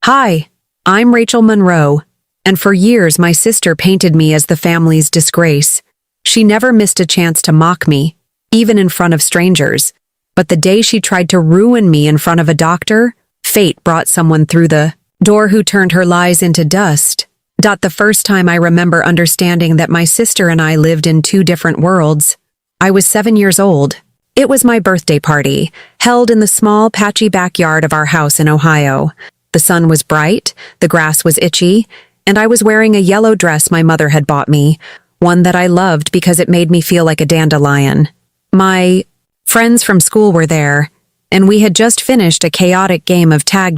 Hi, I'm Rachel Monroe, and for years my sister painted me as the family's disgrace. She never missed a chance to mock me, even in front of strangers. But the day she tried to ruin me in front of a doctor, fate brought someone through the door who turned her lies into dust. The first time I remember understanding that my sister and I lived in two different worlds. I was 7 years old. It was my birthday party, held in the small, patchy backyard of our house in Ohio. The sun was bright, the grass was itchy, and I was wearing a yellow dress my mother had bought me, one that I loved because it made me feel like a dandelion. My friends from school were there, and we had just finished a chaotic game of tag.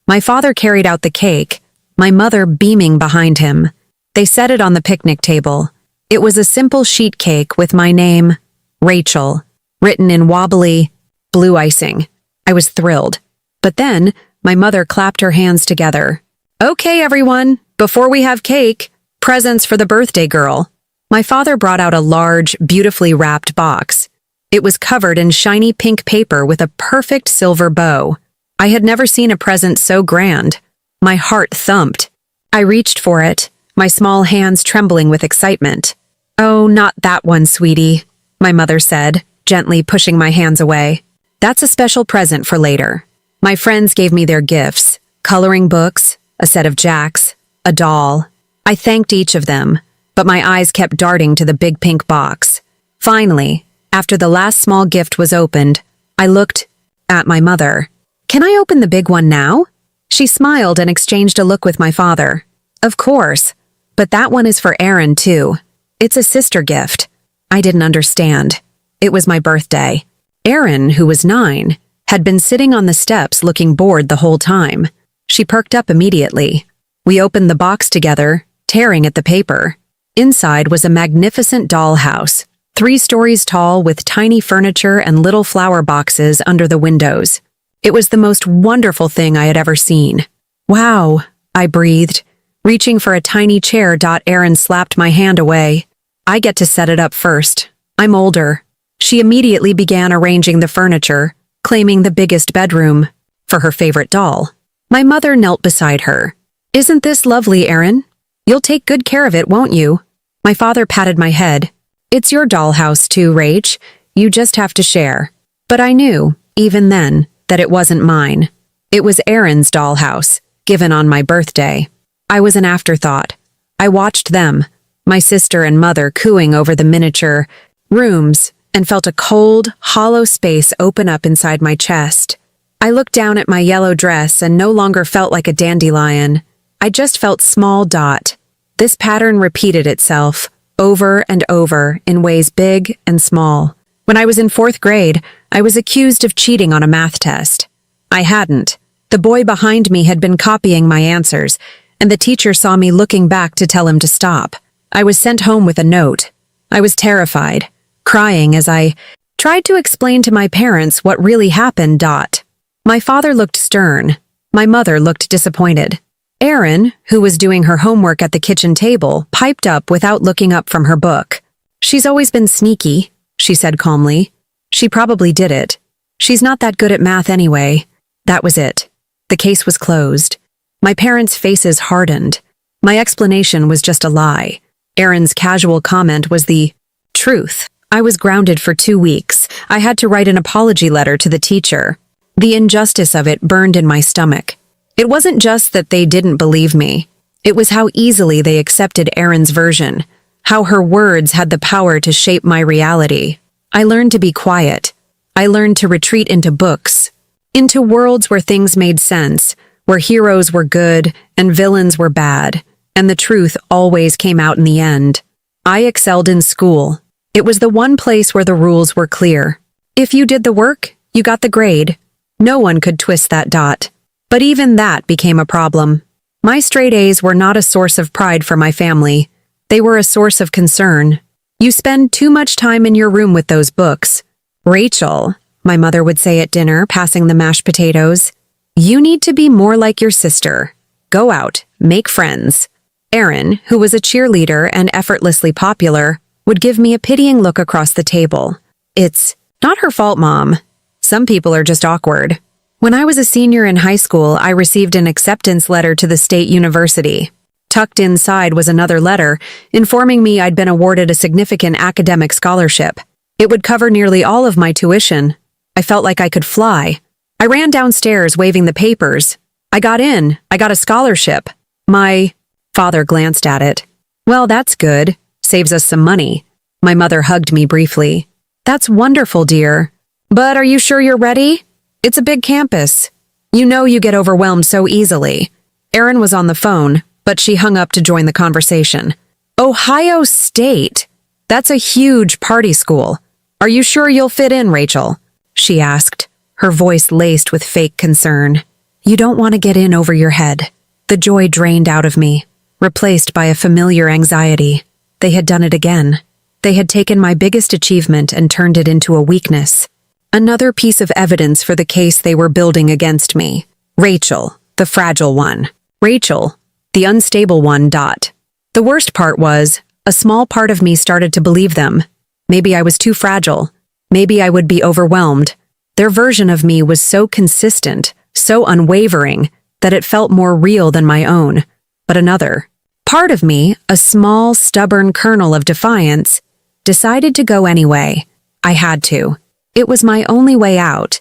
My father carried out the cake, my mother beaming behind him. They set it on the picnic table. It was a simple sheet cake with my name, Rachel, written in wobbly, blue icing. I was thrilled. But then, my mother clapped her hands together. "Okay, everyone, before we have cake, presents for the birthday girl." My father brought out a large, beautifully wrapped box. It was covered in shiny pink paper with a perfect silver bow. I had never seen a present so grand. My heart thumped. I reached for it, my small hands trembling with excitement. "Oh, not that one, sweetie," my mother said, gently pushing my hands away. "That's a special present for later." My friends gave me their gifts, coloring books, a set of jacks, a doll. I thanked each of them, but my eyes kept darting to the big pink box. Finally, after the last small gift was opened, I looked at my mother. "Can I open the big one now?" She smiled and exchanged a look with my father. "Of course, but that one is for Erin, too. It's a sister gift." I didn't understand. It was my birthday. Erin, who was 9, had been sitting on the steps looking bored the whole time. She perked up immediately. We opened the box together, tearing at the paper. Inside was a magnificent dollhouse, 3 stories tall with tiny furniture and little flower boxes under the windows. It was the most wonderful thing I had ever seen. "Wow," I breathed, reaching for a tiny chair. Erin slapped my hand away. "I get to set it up first. I'm older." She immediately began arranging the furniture, claiming the biggest bedroom for her favorite doll. My mother knelt beside her. "Isn't this lovely, Erin? You'll take good care of it, won't you?" My father patted my head. "It's your dollhouse too, Rach. You just have to share." But I knew, even then, that it wasn't mine. It was Erin's dollhouse, given on my birthday. I was an afterthought. I watched them, my sister and mother, cooing over the miniature rooms, and felt a cold, hollow space open up inside my chest. I looked down at my yellow dress and no longer felt like a dandelion. I just felt small. This pattern repeated itself, over and over, in ways big and small. When I was in 4th grade, I was accused of cheating on a math test. I hadn't. The boy behind me had been copying my answers, and the teacher saw me looking back to tell him to stop. I was sent home with a note. I was terrified, crying as I tried to explain to my parents what really happened. My father looked stern. My mother looked disappointed. Erin, who was doing her homework at the kitchen table, piped up without looking up from her book. "She's always been sneaky," she said calmly. "She probably did it. She's not that good at math anyway." That was it. The case was closed. My parents' faces hardened. My explanation was just a lie. Erin's casual comment was the truth. I was grounded for 2 weeks. I had to write an apology letter to the teacher. The injustice of it burned in my stomach. It wasn't just that they didn't believe me. It was how easily they accepted Erin's version, how her words had the power to shape my reality. I learned to be quiet. I learned to retreat into books, into worlds where things made sense, where heroes were good and villains were bad, and the truth always came out in the end. I excelled in school. It was the one place where the rules were clear. If you did the work, you got the grade. No one could twist that. But even that became a problem. My straight A's were not a source of pride for my family. They were a source of concern. "You spend too much time in your room with those books. Rachel," my mother would say at dinner, passing the mashed potatoes, "you need to be more like your sister. Go out, make friends." Erin, who was a cheerleader and effortlessly popular, would give me a pitying look across the table. "It's not her fault, Mom. Some people are just awkward." When I was a senior in high school, I received an acceptance letter to the state university. Tucked inside was another letter informing me I'd been awarded a significant academic scholarship. It would cover nearly all of my tuition. I felt like I could fly. I ran downstairs waving the papers. I got in. I got a scholarship. My father glanced at it. Well, that's good. Saves us some money. My mother hugged me briefly. That's wonderful, dear. But are you sure you're ready? It's a big campus. You know you get overwhelmed so easily. Erin was on the phone, but she hung up to join the conversation. Ohio State? That's a huge party school. Are you sure you'll fit in, Rachel? She asked, her voice laced with fake concern. You don't want to get in over your head. The joy drained out of me, replaced by a familiar anxiety. They had done it again. They had taken my biggest achievement and turned it into a weakness. Another piece of evidence for the case they were building against me. Rachel, the fragile one. Rachel, the unstable one. The worst part was, a small part of me started to believe them. Maybe I was too fragile. Maybe I would be overwhelmed. Their version of me was so consistent, so unwavering, that it felt more real than my own. But another part of me, a small, stubborn kernel of defiance, decided to go anyway. I had to. It was my only way out.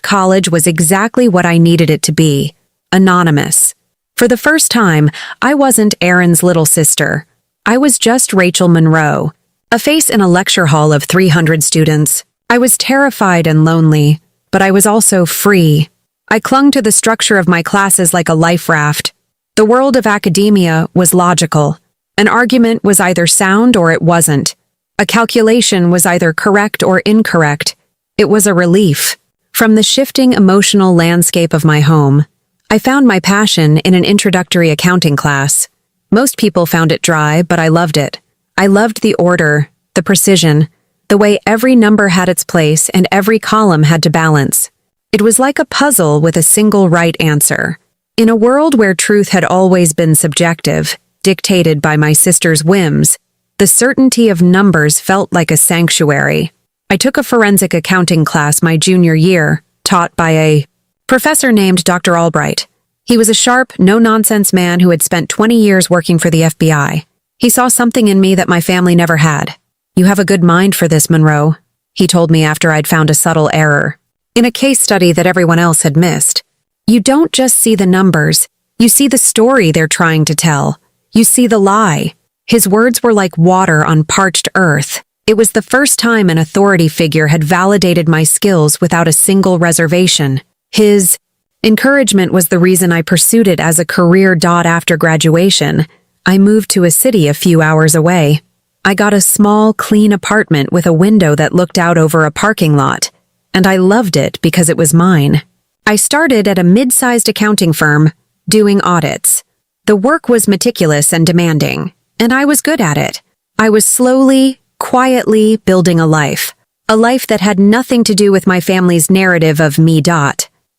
College was exactly what I needed it to be. Anonymous. For the first time, I wasn't Erin's little sister. I was just Rachel Monroe, a face in a lecture hall of 300 students. I was terrified and lonely, but I was also free. I clung to the structure of my classes like a life raft. The world of academia was logical. An argument was either sound or it wasn't. A calculation was either correct or incorrect. It was a relief. From the shifting emotional landscape of my home, I found my passion in an introductory accounting class. Most people found it dry, but I loved it. I loved the order, the precision, the way every number had its place and every column had to balance. It was like a puzzle with a single right answer. In a world where truth had always been subjective, dictated by my sister's whims, the certainty of numbers felt like a sanctuary. I took a forensic accounting class my junior year, taught by a professor named Dr. Albright. He was a sharp, no-nonsense man who had spent 20 years working for the FBI. He saw something in me that my family never had. You have a good mind for this, Monroe, he told me after I'd found a subtle error in a case study that everyone else had missed. You don't just see the numbers, you see the story they're trying to tell. You see the lie. His words were like water on parched earth. It was the first time an authority figure had validated my skills without a single reservation. His encouragement was the reason I pursued it as a career. After graduation, I moved to a city a few hours away. I got a small, clean apartment with a window that looked out over a parking lot, and I loved it because it was mine. I started at a mid-sized accounting firm, doing audits. The work was meticulous and demanding, and I was good at it. I was slowly, quietly building a life that had nothing to do with my family's narrative of me.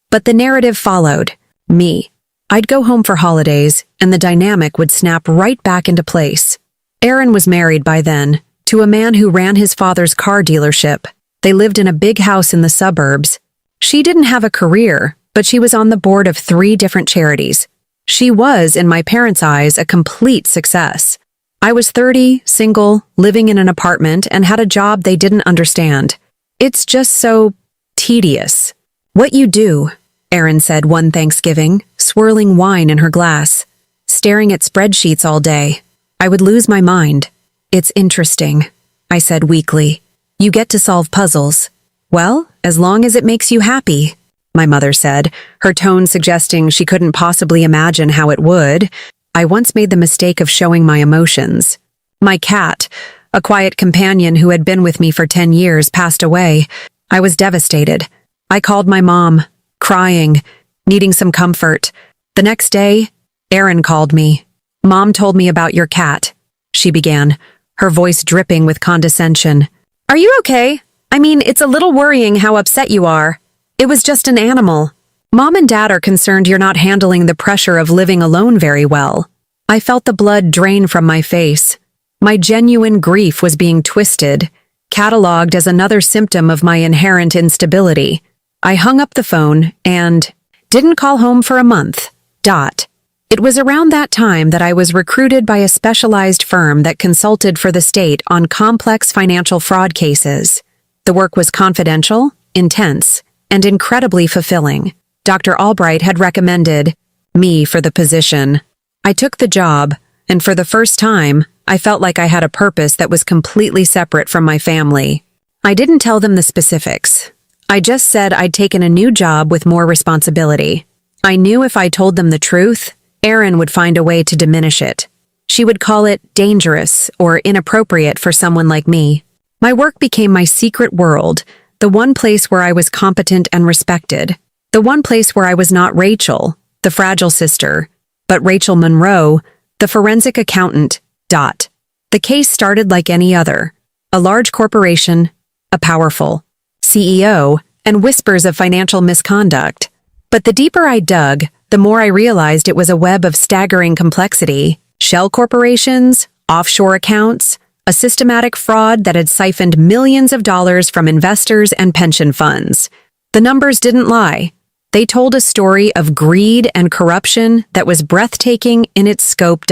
But the narrative followed, me. I'd go home for holidays, and the dynamic would snap right back into place. Erin was married by then, to a man who ran his father's car dealership. They lived in a big house in the suburbs. She didn't have a career, but she was on the board of 3 different charities. She was, in my parents' eyes, a complete success. I was 30, single, living in an apartment, and had a job they didn't understand. It's just so tedious. What you do, Erin said one Thanksgiving, swirling wine in her glass. Staring at spreadsheets all day. I would lose my mind. It's interesting, I said weakly. You get to solve puzzles. Well, as long as it makes you happy, my mother said, her tone suggesting she couldn't possibly imagine how it would. I once made the mistake of showing my emotions. My cat, a quiet companion who had been with me for 10 years, passed away. I was devastated. I called my mom, crying, needing some comfort. The next day, Erin called me. Mom told me about your cat, she began, her voice dripping with condescension. Are you okay? I mean, it's a little worrying how upset you are. It was just an animal. Mom and Dad are concerned you're not handling the pressure of living alone very well. I felt the blood drain from my face. My genuine grief was being twisted, catalogued as another symptom of my inherent instability. I hung up the phone and didn't call home for a month. It was around that time that I was recruited by a specialized firm that consulted for the state on complex financial fraud cases. The work was confidential, intense, and incredibly fulfilling. Dr. Albright had recommended me for the position. I took the job, and for the first time, I felt like I had a purpose that was completely separate from my family. I didn't tell them the specifics. I just said I'd taken a new job with more responsibility. I knew if I told them the truth, Erin would find a way to diminish it. She would call it dangerous or inappropriate for someone like me. My work became my secret world, the one place where I was competent and respected. The one place where I was not Rachel, the fragile sister, but Rachel Monroe, the forensic accountant. The case started like any other. A large corporation, a powerful CEO, and whispers of financial misconduct. But the deeper I dug, the more I realized it was a web of staggering complexity. Shell corporations, offshore accounts, a systematic fraud that had siphoned millions of dollars from investors and pension funds. The numbers didn't lie. They told a story of greed and corruption that was breathtaking in its scope.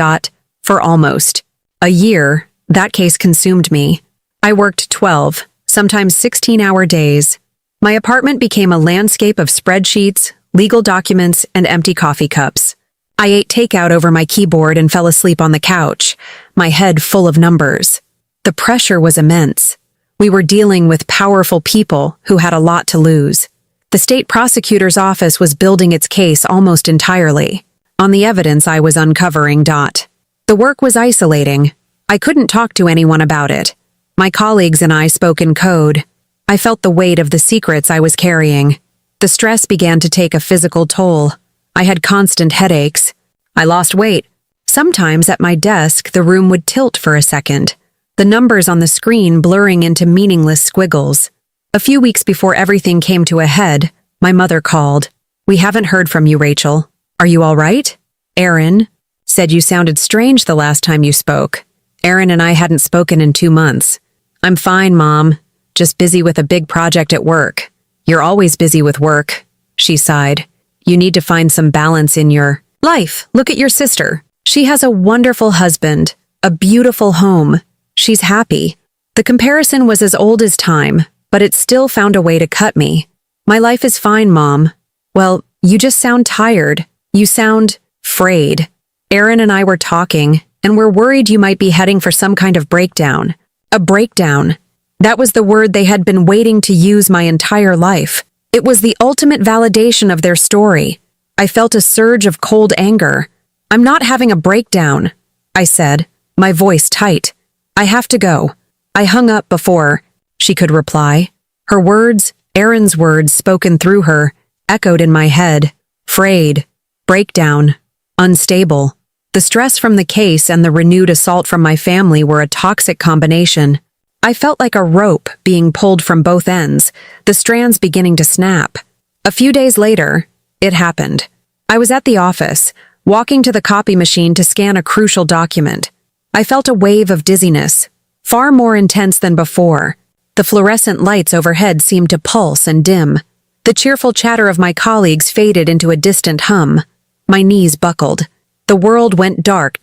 For almost a year, that case consumed me. I worked 12, sometimes 16-hour days. My apartment became a landscape of spreadsheets, legal documents, and empty coffee cups. I ate takeout over my keyboard and fell asleep on the couch, my head full of numbers. The pressure was immense. We were dealing with powerful people who had a lot to lose. The state prosecutor's office was building its case almost entirely on the evidence I was uncovering. The work was isolating. I couldn't talk to anyone about it. My colleagues and I spoke in code. I felt the weight of the secrets I was carrying. The stress began to take a physical toll. I had constant headaches. I lost weight. Sometimes at my desk, the room would tilt for a second, the numbers on the screen blurring into meaningless squiggles. A few weeks before everything came to a head, my mother called. "We haven't heard from you, Rachel. Are you all right?" "Erin said you sounded strange the last time you spoke." Erin and I hadn't spoken in 2 months. "I'm fine, Mom. Just busy with a big project at work." "You're always busy with work," she sighed. "You need to find some balance in your life. Look at your sister. She has a wonderful husband, a beautiful home. She's happy." The comparison was as old as time, but it still found a way to cut me. "My life is fine, Mom." "Well, you just sound tired. You sound frayed." Erin and I were talking, and we're worried you might be heading for some kind of breakdown. A breakdown. That was the word they had been waiting to use my entire life. It was the ultimate validation of their story. I felt a surge of cold anger. "I'm not having a breakdown," I said, my voice tight. "I have to go." I hung up before she could reply. Her words, Erin's words spoken through her, echoed in my head. Frayed. Breakdown. Unstable. The stress from the case and the renewed assault from my family were a toxic combination. I felt like a rope being pulled from both ends, the strands beginning to snap. A few days later, it happened. I was at the office, walking to the copy machine to scan a crucial document. I felt a wave of dizziness, far more intense than before. The fluorescent lights overhead seemed to pulse and dim. The cheerful chatter of my colleagues faded into a distant hum. My knees buckled. The world went dark.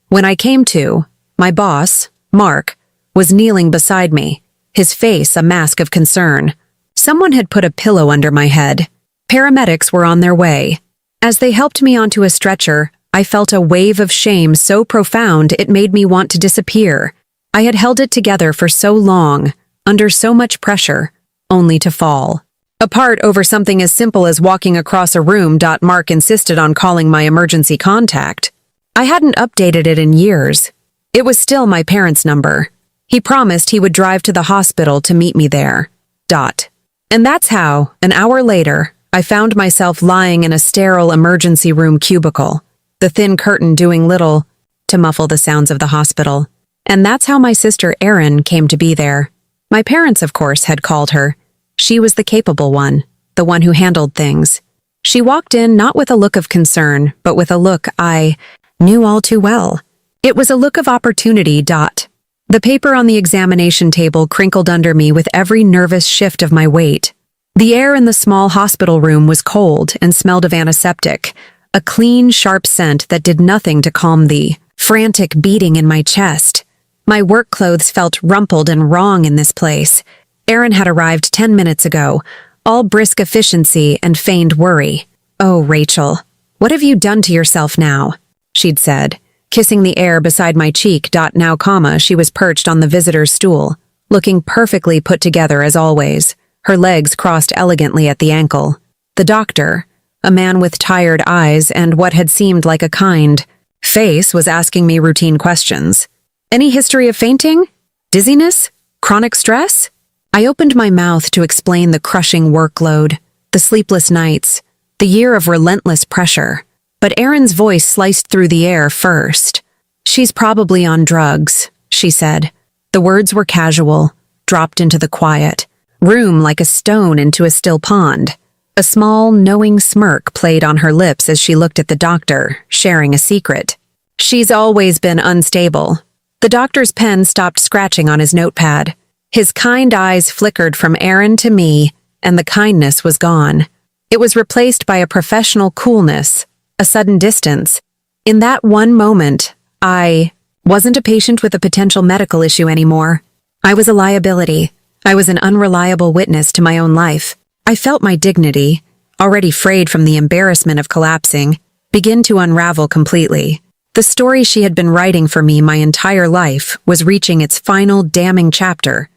When I came to, my boss, Mark, was kneeling beside me, his face a mask of concern. Someone had put a pillow under my head. Paramedics were on their way. As they helped me onto a stretcher, I felt a wave of shame so profound it made me want to disappear. I had held it together for so long, under so much pressure, only to fall. Apart over something as simple as walking across a room. Mark insisted on calling my emergency contact. I hadn't updated it in years. It was still my parents' number. He promised he would drive to the hospital to meet me there. And that's how, an hour later, I found myself lying in a sterile emergency room cubicle, the thin curtain doing little to muffle the sounds of the hospital. And that's how my sister Erin came to be there. My parents, of course, had called her. She was the capable one, the one who handled things. She walked in not with a look of concern, but with a look I knew all too well. It was a look of opportunity. The paper on the examination table crinkled under me with every nervous shift of my weight. The air in the small hospital room was cold and smelled of antiseptic, a clean, sharp scent that did nothing to calm the frantic beating in my chest. My work clothes felt rumpled and wrong in this place. Aaron had arrived 10 minutes ago, all brisk efficiency and feigned worry. "Oh, Rachel, what have you done to yourself now?" she'd said, kissing the air beside my cheek. Now, she was perched on the visitor's stool, looking perfectly put together as always, her legs crossed elegantly at the ankle. The doctor, a man with tired eyes and what had seemed like a kind face, was asking me routine questions. "Any history of fainting? Dizziness? Chronic stress?" I opened my mouth to explain the crushing workload, the sleepless nights, the year of relentless pressure. But Erin's voice sliced through the air first. "She's probably on drugs," she said. The words were casual, dropped into the quiet room like a stone into a still pond. A small, knowing smirk played on her lips as she looked at the doctor, sharing a secret. "She's always been unstable." The doctor's pen stopped scratching on his notepad. His kind eyes flickered from Aaron to me, and the kindness was gone. It was replaced by a professional coolness, a sudden distance. In that one moment, I wasn't a patient with a potential medical issue anymore. I was a liability. I was an unreliable witness to my own life. I felt my dignity, already frayed from the embarrassment of collapsing, begin to unravel completely. The story she had been writing for me my entire life was reaching its final damning chapter.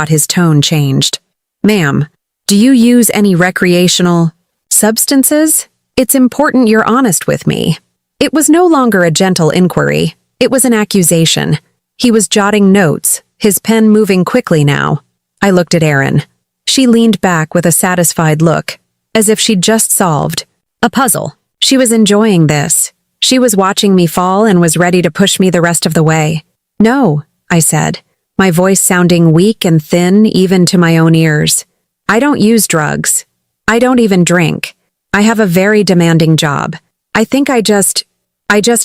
His tone changed. "Ma'am, do you use any recreational substances? It's important you're honest with me." It was no longer a gentle inquiry. It was an accusation. He was jotting notes, his pen moving quickly now. I looked at Erin. She leaned back with a satisfied look, as if she'd just solved a puzzle. She was enjoying this. She was watching me fall and was ready to push me the rest of the way. "No," I said, my voice sounding weak and thin even to my own ears. "I don't use drugs. I don't even drink. I have a very demanding job. I think I just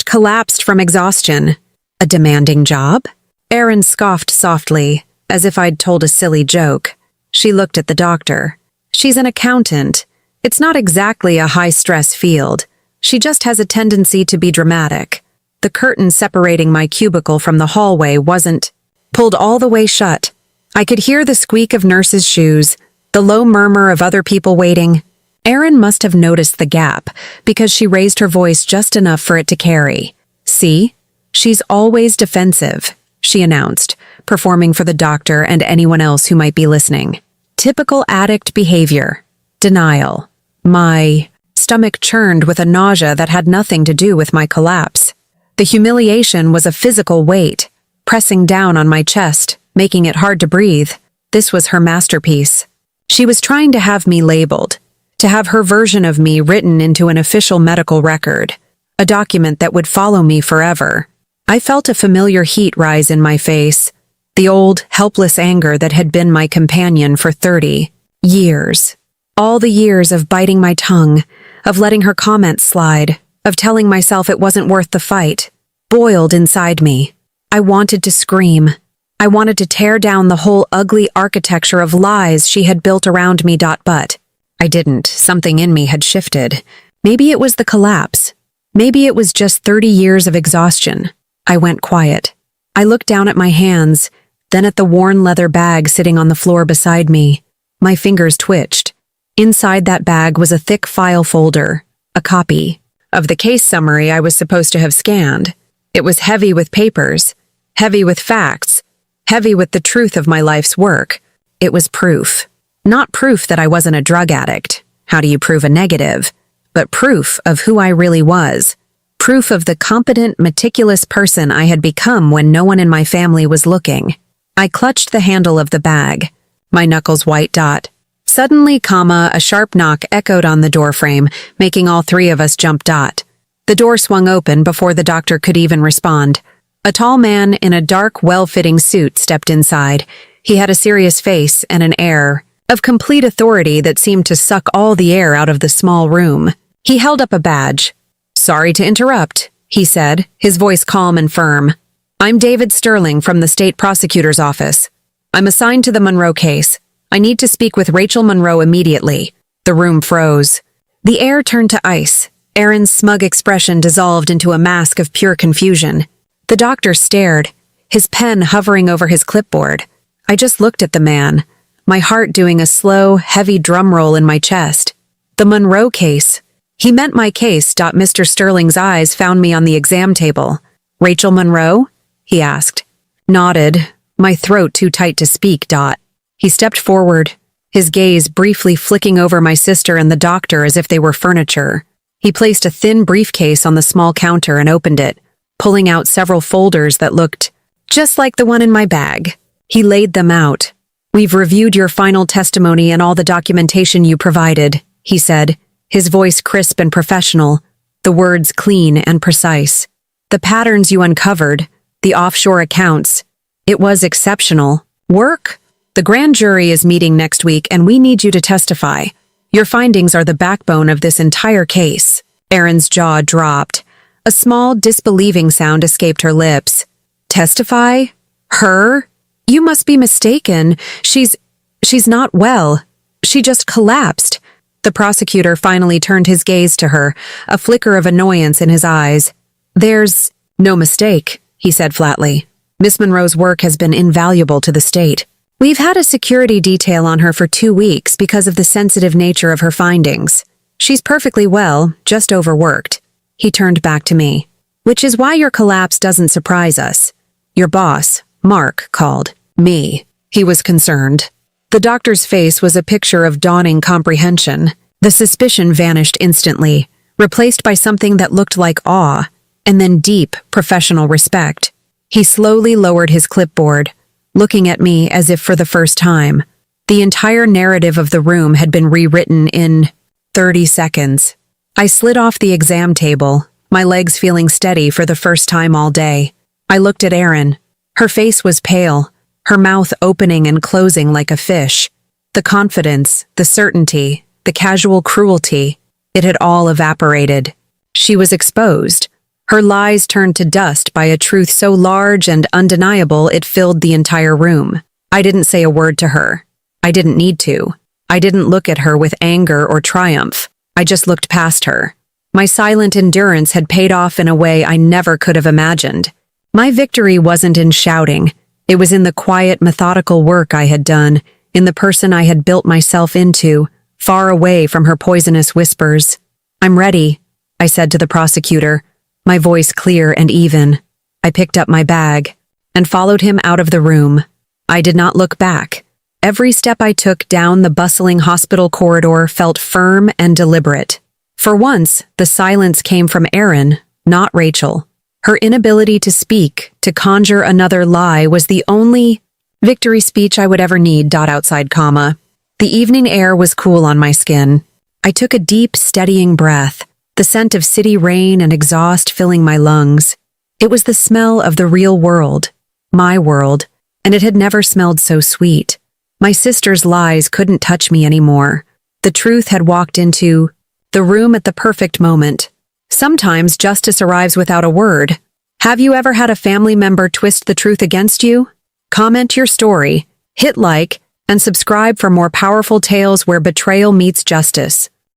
collapsed from exhaustion." "A demanding job?" Erin scoffed softly, as if I'd told a silly joke. She looked at the doctor. "She's an accountant. It's not exactly a high-stress field. She just has a tendency to be dramatic." The curtain separating my cubicle from the hallway wasn't pulled all the way shut. I could hear the squeak of nurses' shoes, the low murmur of other people waiting. Erin must have noticed the gap, because she raised her voice just enough for it to carry. "See? She's always defensive," she announced, performing for the doctor and anyone else who might be listening. "Typical addict behavior. Denial." My stomach churned with a nausea that had nothing to do with my collapse. The humiliation was a physical weight, pressing down on my chest, making it hard to breathe. This was her masterpiece. She was trying to have me labeled, to have her version of me written into an official medical record, a document that would follow me forever. I felt a familiar heat rise in my face, the old, helpless anger that had been my companion for 30 years. All the years of biting my tongue, of letting her comments slide, of telling myself it wasn't worth the fight, boiled inside me. I wanted to scream. I wanted to tear down the whole ugly architecture of lies she had built around me. But I didn't. Something in me had shifted. Maybe it was the collapse. Maybe it was just 30 years of exhaustion. I went quiet. I looked down at my hands, then at the worn leather bag sitting on the floor beside me. My fingers twitched. Inside that bag was a thick file folder, a copy of the case summary I was supposed to have scanned. It was heavy with papers, heavy with facts, heavy with the truth of my life's work. It was proof. Not proof that I wasn't a drug addict. How do you prove a negative? But proof of who I really was. Proof of the competent, meticulous person I had become when no one in my family was looking. I clutched the handle of the bag, my knuckles white. Suddenly, a sharp knock echoed on the doorframe, making all three of us jump. The door swung open before the doctor could even respond. A tall man in a dark, well-fitting suit stepped inside. He had a serious face and an air of complete authority that seemed to suck all the air out of the small room. He held up a badge. "Sorry to interrupt," he said, his voice calm and firm. "I'm David Sterling from the state prosecutor's office. I'm assigned to the Monroe case. I need to speak with Rachel Monroe immediately. The room froze. The air turned to ice. Aaron's smug expression dissolved into a mask of pure confusion. The doctor stared, his pen hovering over his clipboard. I just looked at the man, my heart doing a slow, heavy drum roll in my chest. The Monroe case. He meant my case. Mr. Sterling's eyes found me on the exam table. Rachel Monroe? He asked. Nodded, my throat too tight to speak. He stepped forward, his gaze briefly flicking over my sister and the doctor as if they were furniture. He placed a thin briefcase on the small counter and opened it, pulling out several folders that looked just like the one in my bag. He laid them out. We've reviewed your final testimony and all the documentation you provided, he said, his voice crisp and professional, the words clean and precise. The patterns you uncovered, the offshore accounts, it was exceptional. Work? The grand jury is meeting next week and we need you to testify. Your findings are the backbone of this entire case. Erin's jaw dropped. A small, disbelieving sound escaped her lips. Testify? Her? You must be mistaken. She's not well. She just collapsed. The prosecutor finally turned his gaze to her, a flicker of annoyance in his eyes. There's no mistake, he said flatly. Miss Monroe's work has been invaluable to the state. We've had a security detail on her for 2 weeks because of the sensitive nature of her findings. She's perfectly well, just overworked. He turned back to me. Which is why your collapse doesn't surprise us. Your boss, Mark, called me. He was concerned. The doctor's face was a picture of dawning comprehension. The suspicion vanished instantly, replaced by something that looked like awe, and then deep, professional respect. He slowly lowered his clipboard, looking at me as if for the first time. The entire narrative of the room had been rewritten in 30 seconds. I slid off the exam table, my legs feeling steady for the first time all day. I looked at Erin. Her face was pale, her mouth opening and closing like a fish. The confidence, the certainty, the casual cruelty, it had all evaporated. She was exposed. Her lies turned to dust by a truth so large and undeniable it filled the entire room. I didn't say a word to her. I didn't need to. I didn't look at her with anger or triumph. I just looked past her. My silent endurance had paid off in a way I never could have imagined. My victory wasn't in shouting. It was in the quiet, methodical work I had done, in the person I had built myself into, far away from her poisonous whispers. I'm ready, I said to the prosecutor, my voice clear and even. I picked up my bag and followed him out of the room. I did not look back. Every step I took down the bustling hospital corridor felt firm and deliberate. For once, the silence came from Erin, not Rachel. Her inability to speak, to conjure another lie, was the only victory speech I would ever need. Outside, comma. The evening air was cool on my skin. I took a deep, steadying breath, the scent of city rain and exhaust filling my lungs. It was the smell of the real world, my world, and it had never smelled so sweet. My sister's lies couldn't touch me anymore. The truth had walked into the room at the perfect moment. Sometimes justice arrives without a word. Have you ever had a family member twist the truth against you? Comment your story, hit like, and subscribe for more powerful tales where betrayal meets justice.